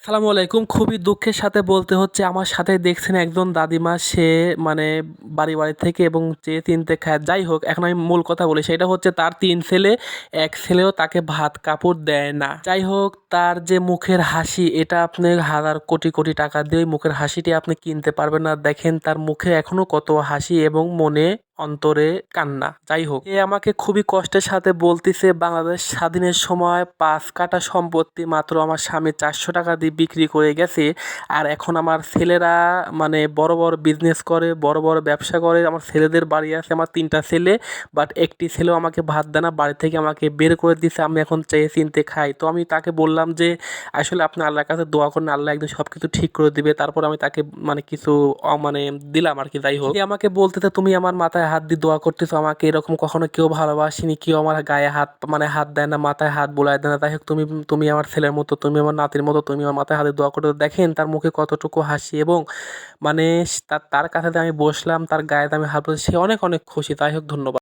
সালামু আলাইকুম। খুবই দুঃখের সাথে বলতে হচ্ছে আমার সাথে দেখছেন একজন দাদিমা, সে মানে বাড়ি থেকে এবং যে তিনটে খায়, যাই হোক এখন আমি মূল কথা বলি, সেটা হচ্ছে তার তিন ছেলে, এক ছেলেও তাকে ভাত কাপড় দেয় না। যাই হোক, তার যে মুখের হাসি, এটা আপনি হাজার কোটি কোটি টাকা দিয়ে ওই মুখের হাসিটি আপনি কিনতে পারবেন না। দেখেন তার মুখে এখনো কত হাসি এবং মনে অন্তরে কান্না। যাই হোক, এ আমাকে খুবই কষ্টের সাথে বলতিছে বাংলাদেশ স্বাধীনের সময় 5 কাঠা সম্পত্তি মাত্র আমার স্বামী 400 টাকা দিয়ে বিক্রি করে গেছে। আর এখন আমার ছেলেরা মানে বড় বড় বিজনেস করে, বড় বড় ব্যবসা করে। আমার ছেলেদের বাড়ি আছে, আমার 3টা ছেলে, বাট একটি ছেলেও আমাকে ভাত দেয় না, বাড়ি থেকে আমাকে বের করে দিছে। আমি এখন চেয়ে চিনতে খাই। তো আমি তাকে বললাম যে আসলে আপনি আল্লাহর কাছে দোয়া করেন, আল্লাহ একদিন সব কিছু ঠিক করে দিবে। তারপর আমি তাকে মানে কিছু মানে দিলাম আর কি। যাই হোক, সে আমাকে বলতেছে তুমি আমার মাথায় হাত দিয়ে দোয়া করতেছো, আমাকে এরকম কখনো কেউ ভালোবাসেনি, কেউ আমার গায়ে হাত মানে হাত দেয় না, মাথায় হাত বুলায় দেয় না। যাই হোক, তুমি তুমি আমার ছেলের মতো, তুমি আমার নাতির মতো, তুমি আমার মাথায় হাতে দোয়া করতে। দেখেন তার মুখে কতটুকু হাসি এবং মানে তার কাছে যে আমি বসলাম, তার গায়ে আমি হাত বলছি, সে অনেক অনেক খুশি। যাই হোক, ধন্যবাদ।